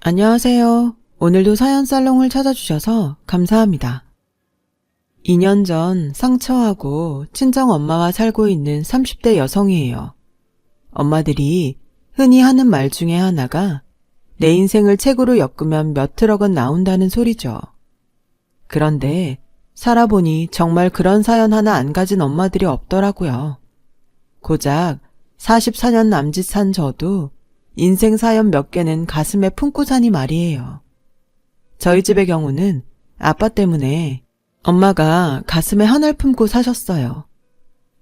안녕하세요. 오늘도 사연 살롱을 찾아주셔서 감사합니다. 2년 전 상처하고 친정 엄마와 살고 있는 30대 여성이에요. 엄마들이 흔히 하는 말 중에 하나가 내 인생을 책으로 엮으면 몇 트럭은 나온다는 소리죠. 그런데 살아보니 정말 그런 사연 하나 안 가진 엄마들이 없더라고요. 고작 44년 남짓 산 저도 인생 사연 몇 개는 가슴에 품고 사니 말이에요. 저희 집의 경우는 아빠 때문에 엄마가 가슴에 한을 품고 사셨어요.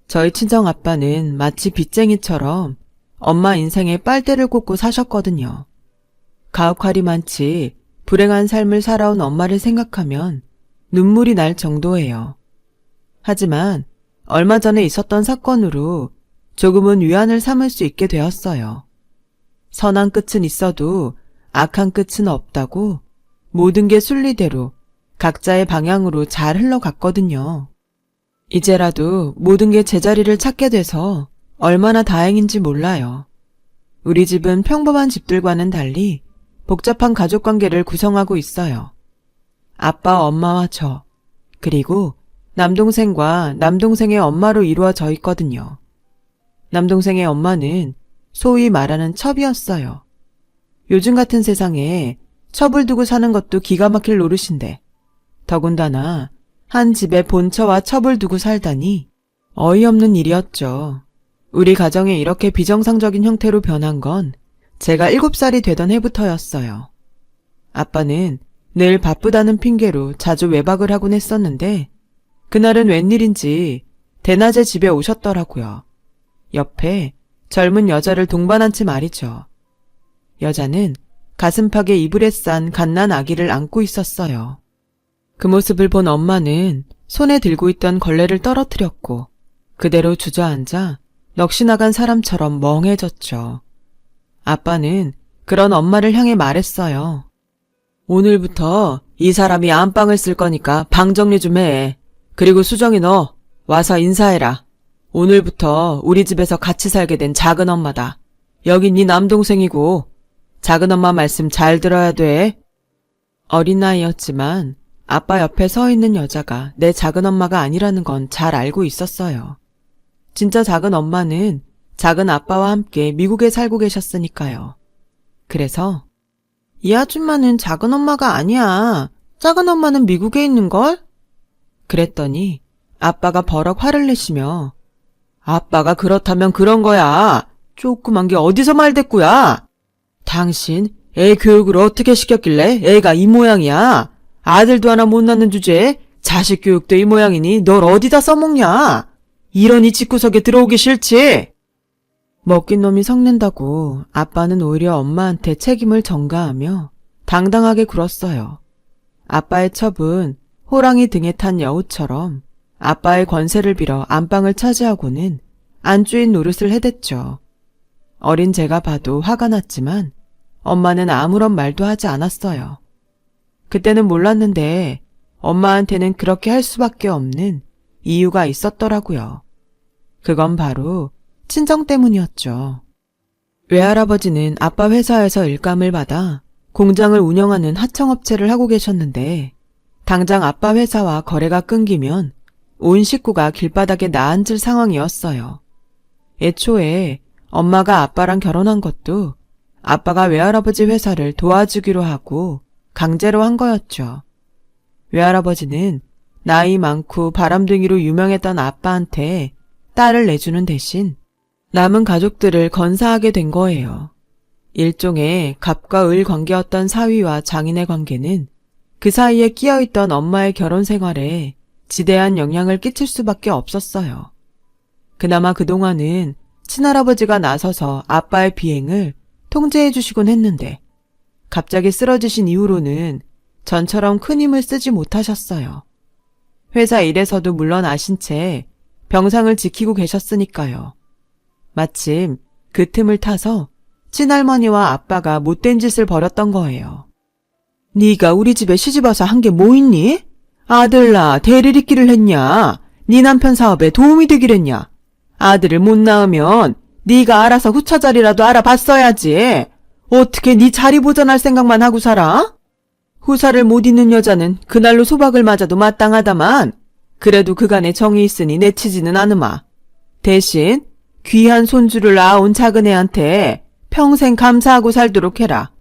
저희 친정 아빠는 마치 빚쟁이처럼 엄마 인생에 빨대를 꽂고 사셨거든요. 가혹하리 많지 불행한 삶을 살아온 엄마를 생각하면 눈물이 날 정도예요. 하지만 얼마 전에 있었던 사건으로 조금은 위안을 삼을 수 있게 되었어요. 선한 끝은 있어도 악한 끝은 없다고 모든 게 순리대로 각자의 방향으로 잘 흘러갔거든요. 이제라도 모든 게 제자리를 찾게 돼서 얼마나 다행인지 몰라요. 우리 집은 평범한 집들과는 달리 복잡한 가족관계를 구성하고 있어요. 아빠, 엄마와 저, 그리고 남동생과 남동생의 엄마로 이루어져 있거든요. 남동생의 엄마는 소위 말하는 첩이었어요. 요즘 같은 세상에 첩을 두고 사는 것도 기가 막힐 노릇인데 더군다나 한 집에 본처와 첩을 두고 살다니 어이없는 일이었죠. 우리 가정에 이렇게 비정상적인 형태로 변한 건 제가 7살이 되던 해부터였어요. 아빠는 늘 바쁘다는 핑계로 자주 외박을 하곤 했었는데 그날은 웬일인지 대낮에 집에 오셨더라고요. 옆에 젊은 여자를 동반한 채 말이죠. 여자는 가슴팍에 이불에 싼 갓난 아기를 안고 있었어요. 그 모습을 본 엄마는 손에 들고 있던 걸레를 떨어뜨렸고 그대로 주저앉아 넋이 나간 사람처럼 멍해졌죠. 아빠는 그런 엄마를 향해 말했어요. 오늘부터 이 사람이 안방을 쓸 거니까 방 정리 좀 해. 그리고 수정이 너 와서 인사해라. 오늘부터 우리 집에서 같이 살게 된 작은 엄마다. 여긴 네 남동생이고 작은 엄마 말씀 잘 들어야 돼. 어린 나이였지만 아빠 옆에 서 있는 여자가 내 작은 엄마가 아니라는 건 잘 알고 있었어요. 진짜 작은 엄마는 작은 아빠와 함께 미국에 살고 계셨으니까요. 그래서 이 아줌마는 작은 엄마가 아니야. 작은 엄마는 미국에 있는걸? 그랬더니 아빠가 버럭 화를 내시며 아빠가 그렇다면 그런 거야. 조그만 게 어디서 말대꾸야. 당신 애 교육을 어떻게 시켰길래 애가 이 모양이야. 아들도 하나 못 낳는 주제에 자식 교육도 이 모양이니 널 어디다 써먹냐. 이러니 집구석에 들어오기 싫지. 먹긴 놈이 성낸다고 아빠는 오히려 엄마한테 책임을 전가하며 당당하게 굴었어요. 아빠의 첩은 호랑이 등에 탄 여우처럼 아빠의 권세를 빌어 안방을 차지하고는 안주인 노릇을 해댔죠. 어린 제가 봐도 화가 났지만 엄마는 아무런 말도 하지 않았어요. 그때는 몰랐는데 엄마한테는 그렇게 할 수밖에 없는 이유가 있었더라고요. 그건 바로 친정 때문이었죠. 외할아버지는 아빠 회사에서 일감을 받아 공장을 운영하는 하청업체를 하고 계셨는데 당장 아빠 회사와 거래가 끊기면 온 식구가 길바닥에 나앉을 상황이었어요. 애초에 엄마가 아빠랑 결혼한 것도 아빠가 외할아버지 회사를 도와주기로 하고 강제로 한 거였죠. 외할아버지는 나이 많고 바람둥이로 유명했던 아빠한테 딸을 내주는 대신 남은 가족들을 건사하게 된 거예요. 일종의 갑과 을 관계였던 사위와 장인의 관계는 그 사이에 끼어있던 엄마의 결혼 생활에 지대한 영향을 끼칠 수밖에 없었어요. 그나마 그동안은 친할아버지가 나서서 아빠의 비행을 통제해 주시곤 했는데 갑자기 쓰러지신 이후로는 전처럼 큰 힘을 쓰지 못하셨어요. 회사 일에서도 물러나신 채 병상을 지키고 계셨으니까요. 마침 그 틈을 타서 친할머니와 아빠가 못된 짓을 벌였던 거예요. 네가 우리 집에 시집와서 한 게 뭐 있니? 아들나 대리리끼를 했냐? 네 남편 사업에 도움이 되기랬냐? 아들을 못 낳으면 네가 알아서 후처자리라도 알아봤어야지. 어떻게 네 자리 보전할 생각만 하고 살아? 후사를 못 잇는 여자는 그날로 소박을 맞아도 마땅하다만 그래도 그간에 정이 있으니 내치지는 않으마. 대신 귀한 손주를 낳아온 작은 애한테 평생 감사하고 살도록 해라.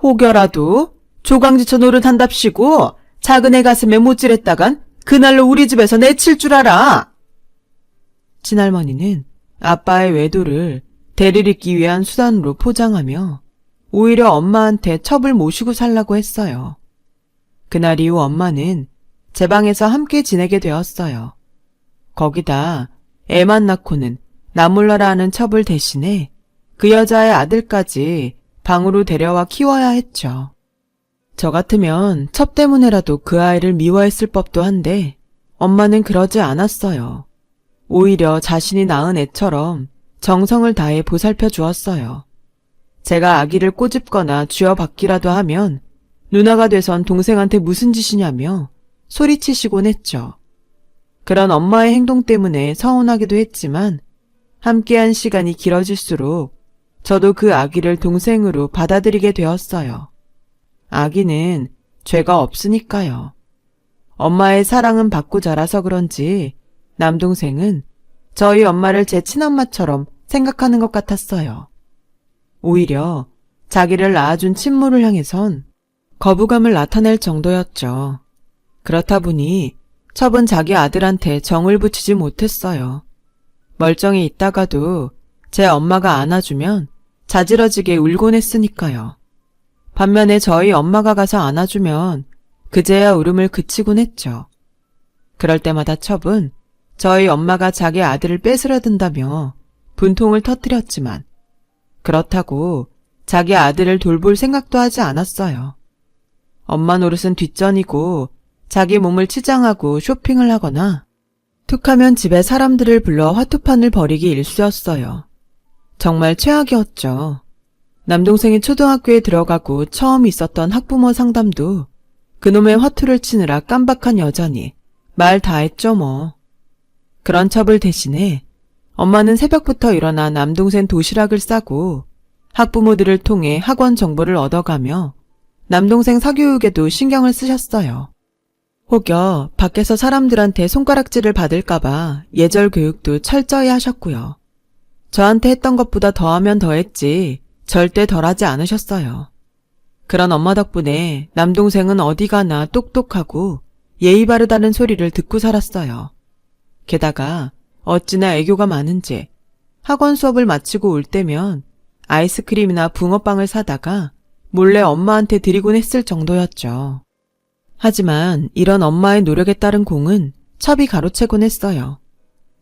혹여라도 조강지처 노릇한답시고 작은 애 가슴에 못질했다간 그날로 우리 집에서 내칠 줄 알아. 친할머니는 아빠의 외도를 대리잇기 위한 수단으로 포장하며 오히려 엄마한테 첩을 모시고 살라고 했어요. 그날 이후 엄마는 제 방에서 함께 지내게 되었어요. 거기다 애만 낳고는 나 몰라라 하는 첩을 대신해 그 여자의 아들까지 방으로 데려와 키워야 했죠. 저 같으면 첩 때문에라도 그 아이를 미워했을 법도 한데 엄마는 그러지 않았어요. 오히려 자신이 낳은 애처럼 정성을 다해 보살펴 주었어요. 제가 아기를 꼬집거나 쥐어받기라도 하면 누나가 돼선 동생한테 무슨 짓이냐며 소리치시곤 했죠. 그런 엄마의 행동 때문에 서운하기도 했지만 함께한 시간이 길어질수록 저도 그 아기를 동생으로 받아들이게 되었어요. 아기는 죄가 없으니까요. 엄마의 사랑은 받고 자라서 그런지 남동생은 저희 엄마를 제 친엄마처럼 생각하는 것 같았어요. 오히려 자기를 낳아준 친모를 향해선 거부감을 나타낼 정도였죠. 그렇다 보니 첩은 자기 아들한테 정을 붙이지 못했어요. 멀쩡히 있다가도 제 엄마가 안아주면 자지러지게 울곤 했으니까요. 반면에 저희 엄마가 가서 안아주면 그제야 울음을 그치곤 했죠. 그럴 때마다 첩은 저희 엄마가 자기 아들을 뺏으려든다며 분통을 터뜨렸지만 그렇다고 자기 아들을 돌볼 생각도 하지 않았어요. 엄마 노릇은 뒷전이고 자기 몸을 치장하고 쇼핑을 하거나 툭하면 집에 사람들을 불러 화투판을 벌이기 일쑤였어요. 정말 최악이었죠. 남동생이 초등학교에 들어가고 처음 있었던 학부모 상담도 그놈의 화투를 치느라 깜박한 여자니 말 다 했죠 뭐. 그런 첩을 대신해 엄마는 새벽부터 일어나 남동생 도시락을 싸고 학부모들을 통해 학원 정보를 얻어가며 남동생 사교육에도 신경을 쓰셨어요. 혹여 밖에서 사람들한테 손가락질을 받을까봐 예절 교육도 철저히 하셨고요. 저한테 했던 것보다 더하면 더했지 절대 덜하지 않으셨어요. 그런 엄마 덕분에 남동생은 어디 가나 똑똑하고 예의 바르다는 소리를 듣고 살았어요. 게다가 어찌나 애교가 많은지 학원 수업을 마치고 올 때면 아이스크림이나 붕어빵을 사다가 몰래 엄마한테 드리곤 했을 정도였죠. 하지만 이런 엄마의 노력에 따른 공은 첩이 가로채곤 했어요.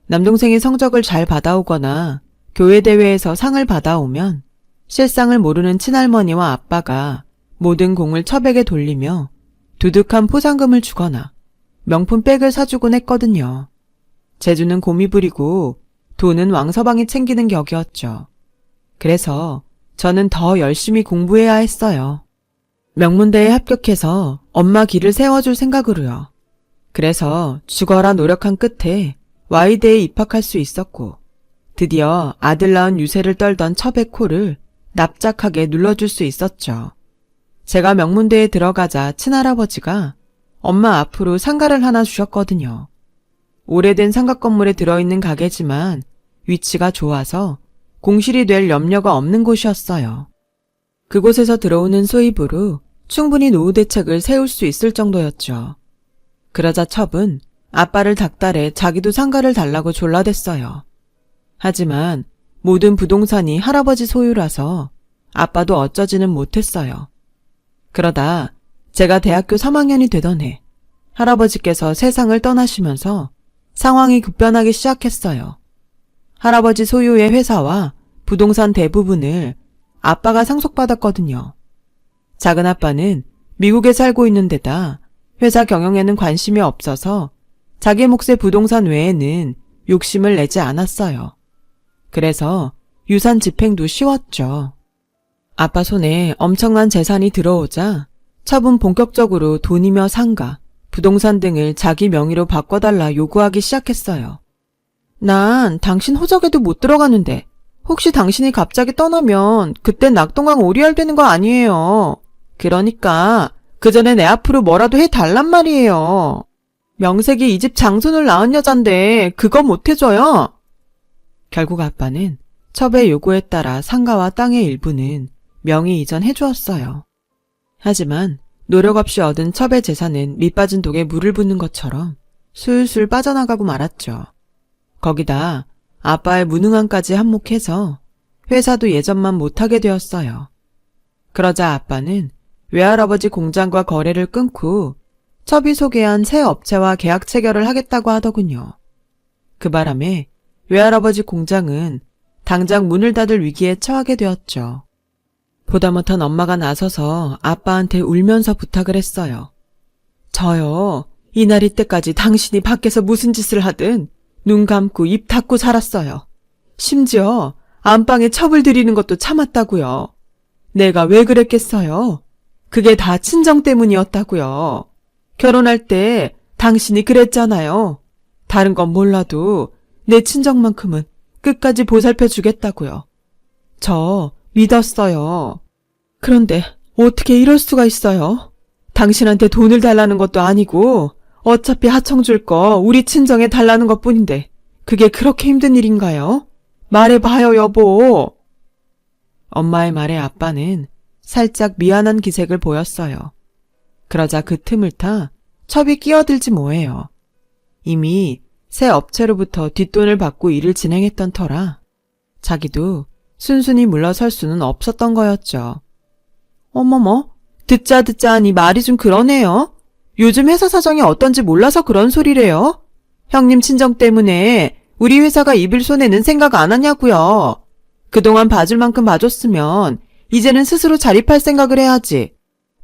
남동생이 성적을 잘 받아오거나 교회 대회에서 상을 받아오면 실상을 모르는 친할머니와 아빠가 모든 공을 첩에게 돌리며 두둑한 포상금을 주거나 명품 백을 사주곤 했거든요. 재주는 곰이 부리고 돈은 왕서방이 챙기는 격이었죠. 그래서 저는 더 열심히 공부해야 했어요. 명문대에 합격해서 엄마 길을 세워줄 생각으로요. 그래서 죽어라 노력한 끝에 Y대에 입학할 수 있었고 드디어 아들 낳은 유세를 떨던 첩의 코를 납작하게 눌러줄 수 있었죠. 제가 명문대에 들어가자 친할아버지가 엄마 앞으로 상가를 하나 주셨거든요. 오래된 상가 건물에 들어있는 가게지만 위치가 좋아서 공실이 될 염려가 없는 곳이었어요. 그곳에서 들어오는 수입으로 충분히 노후 대책을 세울 수 있을 정도였죠. 그러자 첩은 아빠를 닥달해 자기도 상가를 달라고 졸라댔어요. 하지만 모든 부동산이 할아버지 소유라서 아빠도 어쩌지는 못했어요. 그러다 제가 대학교 3학년이 되던 해 할아버지께서 세상을 떠나시면서 상황이 급변하기 시작했어요. 할아버지 소유의 회사와 부동산 대부분을 아빠가 상속받았거든요. 작은아빠는 미국에 살고 있는 데다 회사 경영에는 관심이 없어서 자기 몫의 부동산 외에는 욕심을 내지 않았어요. 그래서 유산 집행도 쉬웠죠. 아빠 손에 엄청난 재산이 들어오자 첩은 본격적으로 돈이며 상가, 부동산 등을 자기 명의로 바꿔달라 요구하기 시작했어요. 난 당신 호적에도 못 들어가는데 혹시 당신이 갑자기 떠나면 그땐 낙동강 오리알 되는 거 아니에요. 그러니까 그 전에 내 앞으로 뭐라도 해달란 말이에요. 명색이 이 집 장손을 낳은 여잔데 그거 못 해줘요? 결국 아빠는 첩의 요구에 따라 상가와 땅의 일부는 명의 이전해 주었어요. 하지만 노력 없이 얻은 첩의 재산은 밑빠진 독에 물을 붓는 것처럼 술술 빠져나가고 말았죠. 거기다 아빠의 무능함까지 한몫해서 회사도 예전만 못하게 되었어요. 그러자 아빠는 외할아버지 공장과 거래를 끊고 첩이 소개한 새 업체와 계약 체결을 하겠다고 하더군요. 그 바람에 외할아버지 공장은 당장 문을 닫을 위기에 처하게 되었죠. 보다 못한 엄마가 나서서 아빠한테 울면서 부탁을 했어요. 저요, 이날이 때까지 당신이 밖에서 무슨 짓을 하든 눈 감고 입 닫고 살았어요. 심지어 안방에 첩을 들이는 것도 참았다고요. 내가 왜 그랬겠어요? 그게 다 친정 때문이었다고요. 결혼할 때 당신이 그랬잖아요. 다른 건 몰라도 내 친정만큼은 끝까지 보살펴 주겠다고요. 저 믿었어요. 그런데 어떻게 이럴 수가 있어요? 당신한테 돈을 달라는 것도 아니고 어차피 하청 줄 거 우리 친정에 달라는 것뿐인데 그게 그렇게 힘든 일인가요? 말해봐요, 여보. 엄마의 말에 아빠는 살짝 미안한 기색을 보였어요. 그러자 그 틈을 타 첩이 끼어들지 뭐예요. 이미 새 업체로부터 뒷돈을 받고 일을 진행했던 터라 자기도 순순히 물러설 수는 없었던 거였죠. 어머머, 듣자 하니 말이 좀 그러네요. 요즘 회사 사정이 어떤지 몰라서 그런 소리래요. 형님 친정 때문에 우리 회사가 입을 손에는 생각 안 하냐고요. 그동안 봐줄 만큼 봐줬으면 이제는 스스로 자립할 생각을 해야지.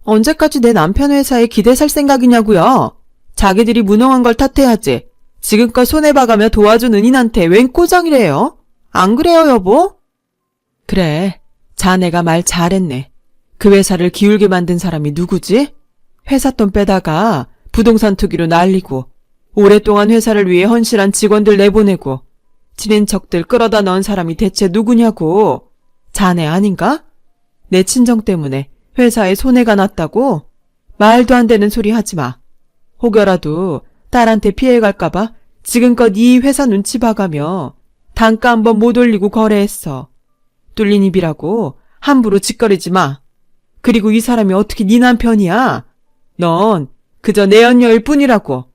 언제까지 내 남편 회사에 기대 살 생각이냐고요. 자기들이 무능한 걸 탓해야지. 지금껏 손해봐가며 도와준 은인한테 웬 꼬장이래요? 안 그래요, 여보? 그래, 자네가 말 잘했네. 그 회사를 기울게 만든 사람이 누구지? 회사 돈 빼다가 부동산 투기로 날리고 오랫동안 회사를 위해 헌신한 직원들 내보내고 친인척들 끌어다 넣은 사람이 대체 누구냐고. 자네 아닌가? 내 친정 때문에 회사에 손해가 났다고? 말도 안 되는 소리 하지 마. 혹여라도 딸한테 피해갈까봐 지금껏 이 회사 눈치 봐가며 단가 한번 못 올리고 거래했어. 뚫린 입이라고 함부로 짓거리지 마. 그리고 이 사람이 어떻게 네 남편이야? 넌 그저 내 연녀일 뿐이라고.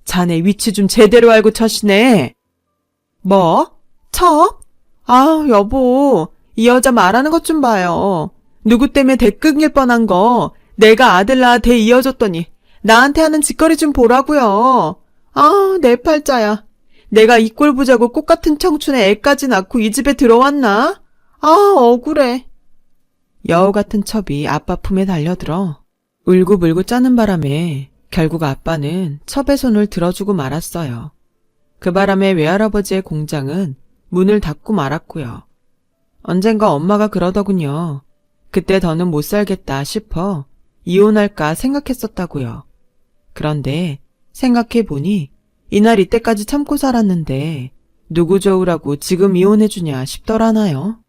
자네 위치 좀 제대로 알고 처시네. 뭐? 척? 아, 여보, 이 여자 말하는 것 좀 봐요. 누구 때문에 대 끊길 뻔한 거 내가 아들 낳아 대 이어줬더니 나한테 하는 짓거리 좀 보라고요. 아, 내 팔자야. 내가 이 꼴 보자고 꽃 같은 청춘에 애까지 낳고 이 집에 들어왔나? 아, 억울해. 여우 같은 첩이 아빠 품에 달려들어 울고불고 짜는 바람에 결국 아빠는 첩의 손을 들어주고 말았어요. 그 바람에 외할아버지의 공장은 문을 닫고 말았고요. 언젠가 엄마가 그러더군요. 그때 더는 못 살겠다 싶어 이혼할까 생각했었다고요. 그런데 생각해보니 이날 이때까지 참고 살았는데 누구 좋으라고 지금 이혼해주냐 싶더라나요.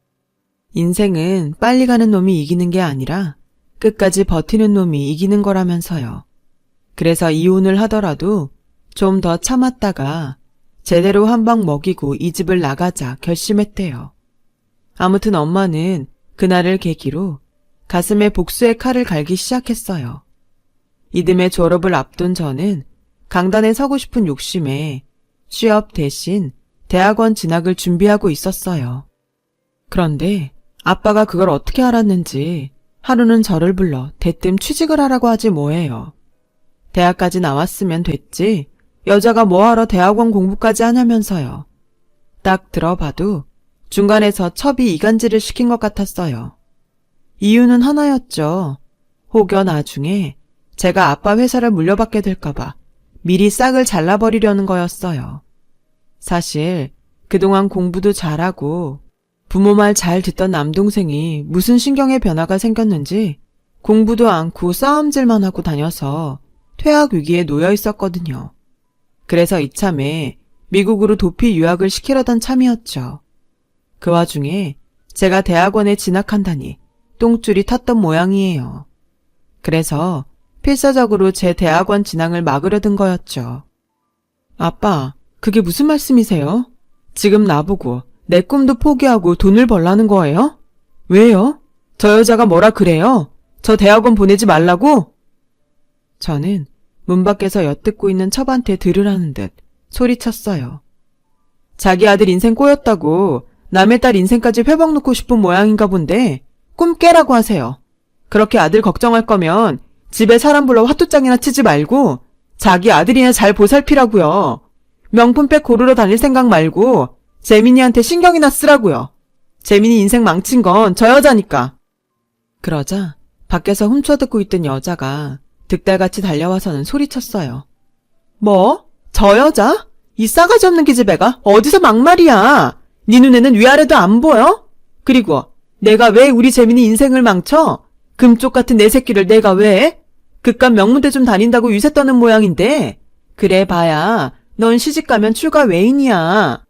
인생은 빨리 가는 놈이 이기는 게 아니라 끝까지 버티는 놈이 이기는 거라면서요. 그래서 이혼을 하더라도 좀 더 참았다가 제대로 한 방 먹이고 이 집을 나가자 결심했대요. 아무튼 엄마는 그날을 계기로 가슴에 복수의 칼을 갈기 시작했어요. 이듬해 졸업을 앞둔 저는 강단에 서고 싶은 욕심에 취업 대신 대학원 진학을 준비하고 있었어요. 그런데 아빠가 그걸 어떻게 알았는지 하루는 저를 불러 대뜸 취직을 하라고 하지 뭐예요. 대학까지 나왔으면 됐지 여자가 뭐하러 대학원 공부까지 하냐면서요. 딱 들어봐도 중간에서 첩이 이간질을 시킨 것 같았어요. 이유는 하나였죠. 혹여 나중에 제가 아빠 회사를 물려받게 될까봐 미리 싹을 잘라버리려는 거였어요. 사실 그동안 공부도 잘하고 부모 말 잘 듣던 남동생이 무슨 신경의 변화가 생겼는지 공부도 않고 싸움질만 하고 다녀서 퇴학 위기에 놓여 있었거든요. 그래서 이참에 미국으로 도피 유학을 시키려던 참이었죠. 그 와중에 제가 대학원에 진학한다니 똥줄이 탔던 모양이에요. 그래서 필사적으로 제 대학원 진학을 막으려 든 거였죠. 아빠, 그게 무슨 말씀이세요? 지금 나보고 내 꿈도 포기하고 돈을 벌라는 거예요? 왜요? 저 여자가 뭐라 그래요? 저 대학원 보내지 말라고? 저는 문 밖에서 엿듣고 있는 첩한테 들으라는 듯 소리쳤어요. 자기 아들 인생 꼬였다고 남의 딸 인생까지 회복 놓고 싶은 모양인가 본데 꿈 깨라고 하세요. 그렇게 아들 걱정할 거면 집에 사람 불러 화투장이나 치지 말고 자기 아들이나 잘 보살피라고요. 명품백 고르러 다닐 생각 말고 재민이한테 신경이나 쓰라고요. 재민이 인생 망친 건 저 여자니까. 그러자 밖에서 훔쳐듣고 있던 여자가 득달같이 달려와서는 소리쳤어요. 뭐? 저 여자? 이 싸가지 없는 기집애가 어디서 막말이야. 네 눈에는 위아래도 안 보여? 그리고 내가 왜 우리 재민이 인생을 망쳐? 금쪽 같은 내 새끼를 내가 왜? 그깟 명문대 좀 다닌다고 유세 떠는 모양인데 그래 봐야 넌 시집가면 출가 외인이야.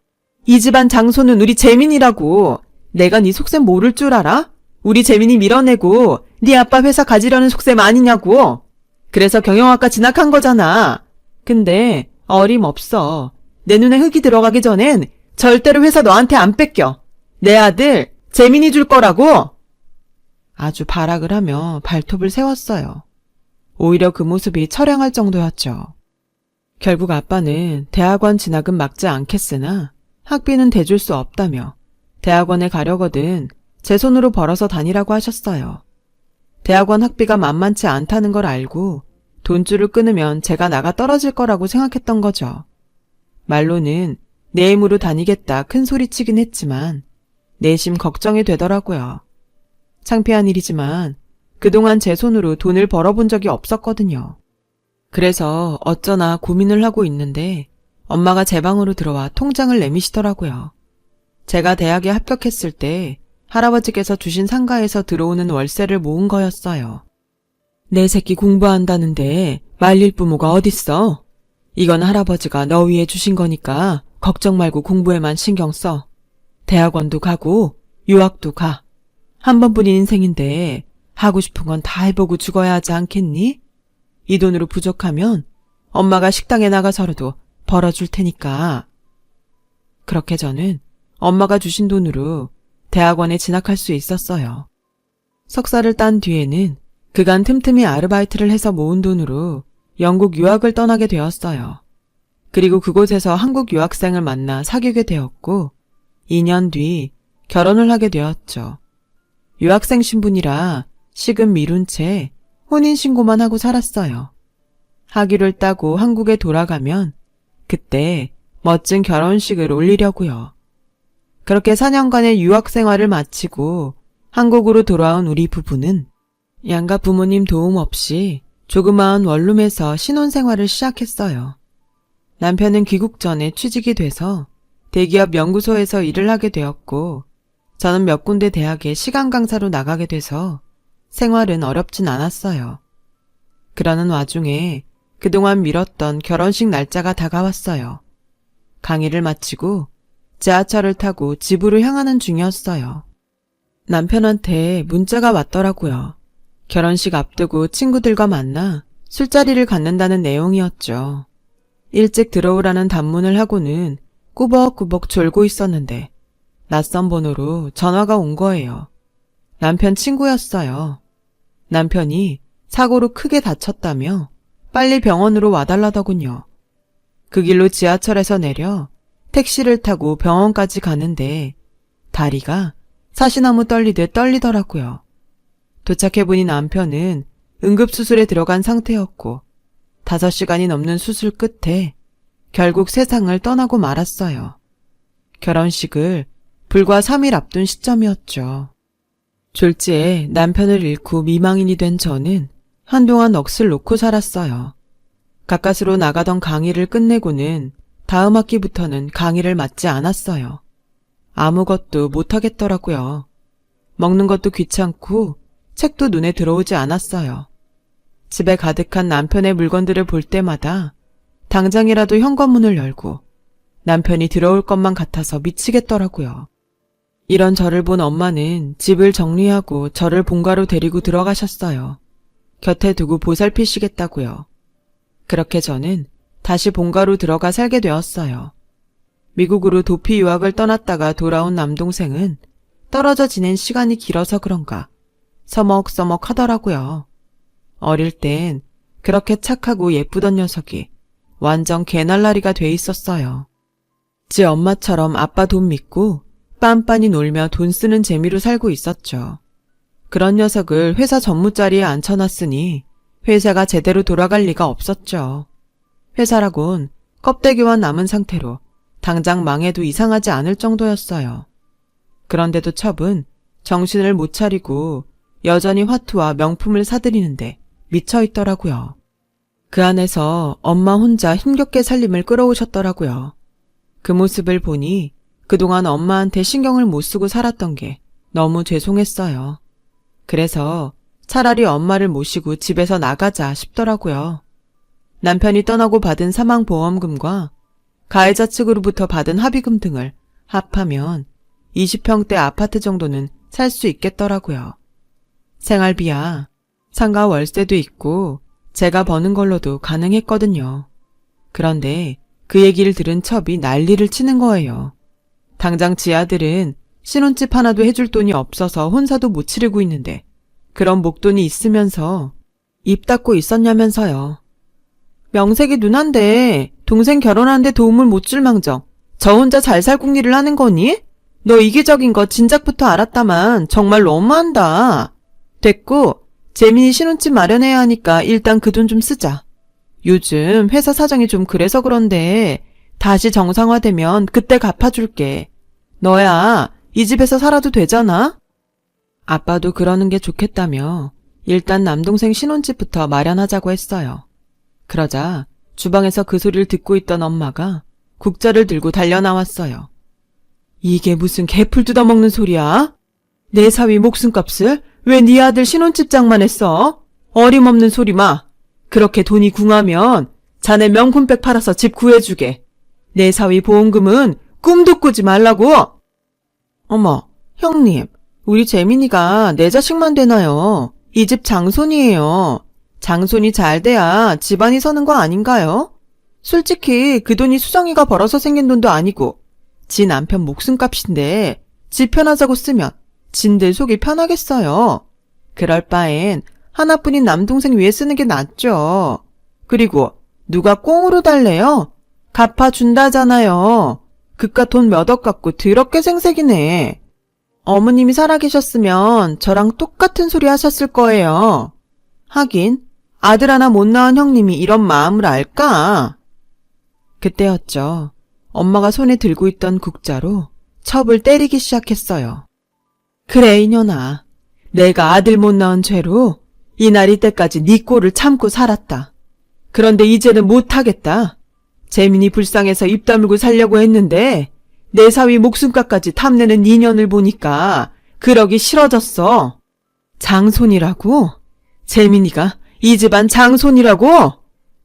이 집안 장소는 우리 재민이라고. 내가 네 속셈 모를 줄 알아? 우리 재민이 밀어내고 네 아빠 회사 가지려는 속셈 아니냐고. 그래서 경영학과 진학한 거잖아. 근데 어림없어. 내 눈에 흙이 들어가기 전엔 절대로 회사 너한테 안 뺏겨. 내 아들 재민이 줄 거라고. 아주 발악을 하며 발톱을 세웠어요. 오히려 그 모습이 처량할 정도였죠. 결국 아빠는 대학원 진학은 막지 않겠으나 학비는 대줄 수 없다며 대학원에 가려거든 제 손으로 벌어서 다니라고 하셨어요. 대학원 학비가 만만치 않다는 걸 알고 돈줄을 끊으면 제가 나가 떨어질 거라고 생각했던 거죠. 말로는 내 힘으로 다니겠다 큰 소리치긴 했지만 내심 걱정이 되더라고요. 창피한 일이지만 그동안 제 손으로 돈을 벌어본 적이 없었거든요. 그래서 어쩌나 고민을 하고 있는데 엄마가 제 방으로 들어와 통장을 내미시더라고요. 제가 대학에 합격했을 때 할아버지께서 주신 상가에서 들어오는 월세를 모은 거였어요. 내 새끼 공부한다는데 말릴 부모가 어딨어? 이건 할아버지가 너 위해 주신 거니까 걱정 말고 공부에만 신경 써. 대학원도 가고 유학도 가. 한 번뿐인 인생인데 하고 싶은 건 다 해보고 죽어야 하지 않겠니? 이 돈으로 부족하면 엄마가 식당에 나가서라도 벌어줄 테니까. 그렇게 저는 엄마가 주신 돈으로 대학원에 진학할 수 있었어요. 석사를 딴 뒤에는 그간 틈틈이 아르바이트를 해서 모은 돈으로 영국 유학을 떠나게 되었어요. 그리고 그곳에서 한국 유학생을 만나 사귀게 되었고 2년 뒤 결혼을 하게 되었죠. 유학생 신분이라 식은 미룬 채 혼인신고만 하고 살았어요. 학위를 따고 한국에 돌아가면 그때 멋진 결혼식을 올리려고요. 그렇게 4년간의 유학 생활을 마치고 한국으로 돌아온 우리 부부는 양가 부모님 도움 없이 조그마한 원룸에서 신혼생활을 시작했어요. 남편은 귀국 전에 취직이 돼서 대기업 연구소에서 일을 하게 되었고 저는 몇 군데 대학에 시간 강사로 나가게 돼서 생활은 어렵진 않았어요. 그러는 와중에 그동안 미뤘던 결혼식 날짜가 다가왔어요. 강의를 마치고 지하철을 타고 집으로 향하는 중이었어요. 남편한테 문자가 왔더라고요. 결혼식 앞두고 친구들과 만나 술자리를 갖는다는 내용이었죠. 일찍 들어오라는 단문을 하고는 꾸벅꾸벅 졸고 있었는데 낯선 번호로 전화가 온 거예요. 남편 친구였어요. 남편이 사고로 크게 다쳤다며 빨리 병원으로 와달라더군요. 그 길로 지하철에서 내려 택시를 타고 병원까지 가는데 다리가 사시나무 떨리듯 떨리더라고요. 도착해보니 남편은 응급수술에 들어간 상태였고 5시간이 넘는 수술 끝에 결국 세상을 떠나고 말았어요. 결혼식을 불과 3일 앞둔 시점이었죠. 졸지에 남편을 잃고 미망인이 된 저는 한동안 넋을 놓고 살았어요. 가까스로 나가던 강의를 끝내고는 다음 학기부터는 강의를 맡지 않았어요. 아무것도 못하겠더라고요. 먹는 것도 귀찮고 책도 눈에 들어오지 않았어요. 집에 가득한 남편의 물건들을 볼 때마다 당장이라도 현관문을 열고 남편이 들어올 것만 같아서 미치겠더라고요. 이런 저를 본 엄마는 집을 정리하고 저를 본가로 데리고 들어가셨어요. 곁에 두고 보살피시겠다고요. 그렇게 저는 다시 본가로 들어가 살게 되었어요. 미국으로 도피 유학을 떠났다가 돌아온 남동생은 떨어져 지낸 시간이 길어서 그런가 서먹서먹 하더라고요. 어릴 땐 그렇게 착하고 예쁘던 녀석이 완전 개날라리가 돼 있었어요. 지 엄마처럼 아빠 돈 믿고 빤빤히 놀며 돈 쓰는 재미로 살고 있었죠. 그런 녀석을 회사 전무자리에 앉혀놨으니 회사가 제대로 돌아갈 리가 없었죠. 회사라곤 껍데기와 남은 상태로 당장 망해도 이상하지 않을 정도였어요. 그런데도 첩은 정신을 못 차리고 여전히 화투와 명품을 사들이는데 미쳐 있더라고요. 그 안에서 엄마 혼자 힘겹게 살림을 끌어오셨더라고요. 그 모습을 보니 그동안 엄마한테 신경을 못 쓰고 살았던 게 너무 죄송했어요. 그래서 차라리 엄마를 모시고 집에서 나가자 싶더라고요. 남편이 떠나고 받은 사망보험금과 가해자 측으로부터 받은 합의금 등을 합하면 20평대 아파트 정도는 살 수 있겠더라고요. 생활비야 상가 월세도 있고 제가 버는 걸로도 가능했거든요. 그런데 그 얘기를 들은 첩이 난리를 치는 거예요. 당장 지 아들은 신혼집 하나도 해줄 돈이 없어서 혼사도 못 치르고 있는데 그런 목돈이 있으면서 입 닫고 있었냐면서요. 명색이 누난데 동생 결혼하는데 도움을 못 줄 망정 저 혼자 잘 살 궁리를 하는 거니? 너 이기적인 거 진작부터 알았다만 정말 너무한다. 됐고 재민이 신혼집 마련해야 하니까 일단 그 돈 좀 쓰자. 요즘 회사 사정이 좀 그래서 그런데 다시 정상화되면 그때 갚아줄게. 너야 이 집에서 살아도 되잖아? 아빠도 그러는 게 좋겠다며 일단 남동생 신혼집부터 마련하자고 했어요. 그러자 주방에서 그 소리를 듣고 있던 엄마가 국자를 들고 달려나왔어요. 이게 무슨 개풀 뜯어먹는 소리야? 내 사위 목숨값을 왜 네 아들 신혼집 장만했어? 어림없는 소리 마. 그렇게 돈이 궁하면 자네 명품백 팔아서 집 구해주게. 내 사위 보험금은 꿈도 꾸지 말라고. 어머, 형님, 우리 재민이가 내 자식만 되나요? 이 집 장손이에요. 장손이 잘 돼야 집안이 서는 거 아닌가요? 솔직히 그 돈이 수정이가 벌어서 생긴 돈도 아니고 지 남편 목숨값인데 지 편하자고 쓰면 진들 속이 편하겠어요. 그럴 바엔 하나뿐인 남동생 위에 쓰는 게 낫죠. 그리고 누가 꽁으로 달래요? 갚아준다잖아요. 그깟 돈 몇 억 갖고 더럽게 생색이네. 어머님이 살아계셨으면 저랑 똑같은 소리 하셨을 거예요. 하긴 아들 하나 못 낳은 형님이 이런 마음을 알까? 그때였죠. 엄마가 손에 들고 있던 국자로 첩을 때리기 시작했어요. 그래 이년아. 내가 아들 못 낳은 죄로 이날 이때까지 네 꼴을 참고 살았다. 그런데 이제는 못하겠다. 재민이 불쌍해서 입 다물고 살려고 했는데 내 사위 목숨값까지 탐내는 인연을 보니까 그러기 싫어졌어. 장손이라고? 재민이가 이 집안 장손이라고?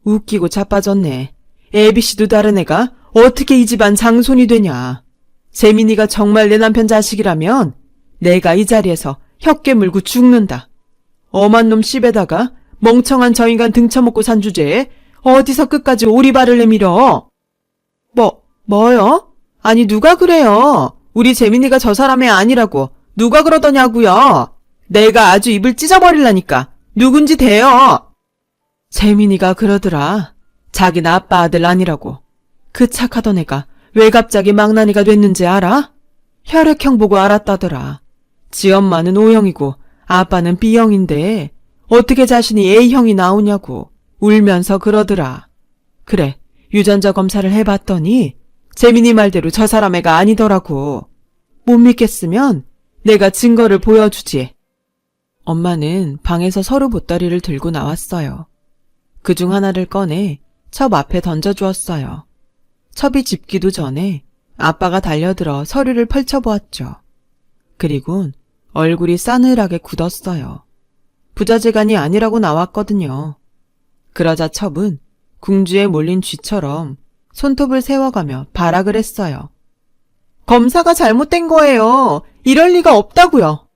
웃기고 자빠졌네. 애비씨도 다른 애가 어떻게 이 집안 장손이 되냐. 재민이가 정말 내 남편 자식이라면 내가 이 자리에서 혀깨 물고 죽는다. 엄한 놈 씹에다가 멍청한 저 인간 등쳐먹고 산 주제에 어디서 끝까지 오리발을 내밀어. 뭐요? 아니 누가 그래요? 우리 재민이가 저 사람이 아니라고 누가 그러더냐고요. 내가 아주 입을 찢어버릴라니까 누군지 대요. 재민이가 그러더라. 자기는 아빠 아들 아니라고. 그 착하던 애가 왜 갑자기 망나니가 됐는지 알아? 혈액형 보고 알았다더라. 지 엄마는 O형이고 아빠는 B형인데 어떻게 자신이 A형이 나오냐고 울면서 그러더라. 그래, 유전자 검사를 해봤더니 재민이 말대로 저 사람 애가 아니더라고. 못 믿겠으면 내가 증거를 보여주지. 엄마는 방에서 서류 보따리를 들고 나왔어요. 그중 하나를 꺼내 첩 앞에 던져주었어요. 첩이 짚기도 전에 아빠가 달려들어 서류를 펼쳐보았죠. 그리곤 얼굴이 싸늘하게 굳었어요. 부자재간이 아니라고 나왔거든요. 그러자 첩은 궁주에 몰린 쥐처럼 손톱을 세워가며 발악을 했어요. 검사가 잘못된 거예요. 이럴 리가 없다고요.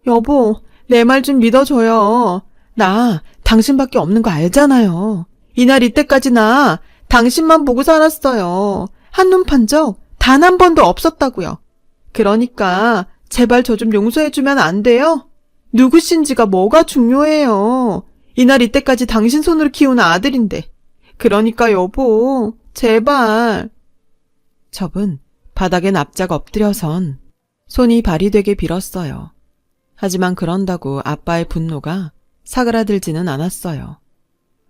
여보, 내 말 좀 믿어줘요. 나 당신밖에 없는 거 알잖아요. 이날 이때까지 나 당신만 보고 살았어요. 한눈 판 적 단 한 번도 없었다고요. 그러니까 제발 저 좀 용서해주면 안 돼요? 누구신지가 뭐가 중요해요. 이날 이때까지 당신 손으로 키운 아들인데. 그러니까 여보, 제발. 첩은 바닥에 납작 엎드려선 손이 발이 되게 빌었어요. 하지만 그런다고 아빠의 분노가 사그라들지는 않았어요.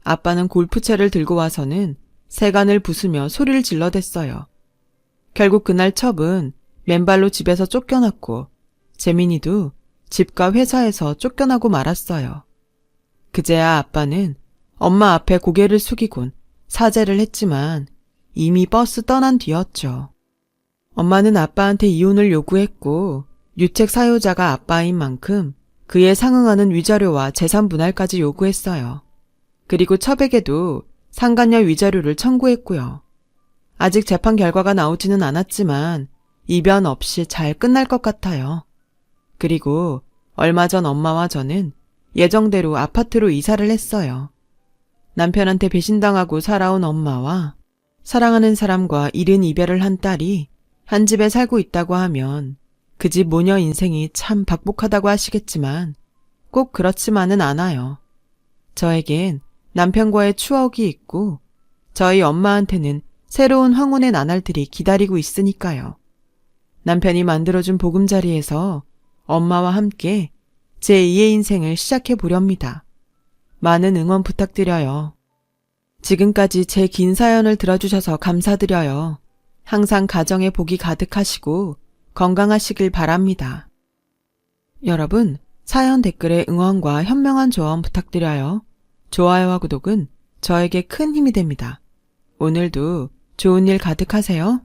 아빠는 골프채를 들고 와서는 세간을 부수며 소리를 질러댔어요. 결국 그날 첩은 맨발로 집에서 쫓겨났고 재민이도 집과 회사에서 쫓겨나고 말았어요. 그제야 아빠는 엄마 앞에 고개를 숙이곤 사죄를 했지만 이미 버스 떠난 뒤였죠. 엄마는 아빠한테 이혼을 요구했고 유책 사유자가 아빠인 만큼 그에 상응하는 위자료와 재산 분할까지 요구했어요. 그리고 첩에게도 상간녀 위자료를 청구했고요. 아직 재판 결과가 나오지는 않았지만 이변 없이 잘 끝날 것 같아요. 그리고 얼마 전 엄마와 저는 예정대로 아파트로 이사를 했어요. 남편한테 배신당하고 살아온 엄마와 사랑하는 사람과 이른 이별을 한 딸이 한 집에 살고 있다고 하면 그 집 모녀 인생이 참 박복하다고 하시겠지만 꼭 그렇지만은 않아요. 저에겐 남편과의 추억이 있고 저희 엄마한테는 새로운 황혼의 나날들이 기다리고 있으니까요. 남편이 만들어준 보금자리에서 엄마와 함께 제2의 인생을 시작해 보렵니다. 많은 응원 부탁드려요. 지금까지 제 긴 사연을 들어주셔서 감사드려요. 항상 가정에 복이 가득하시고 건강하시길 바랍니다. 여러분, 사연 댓글에 응원과 현명한 조언 부탁드려요. 좋아요와 구독은 저에게 큰 힘이 됩니다. 오늘도 좋은 일 가득하세요.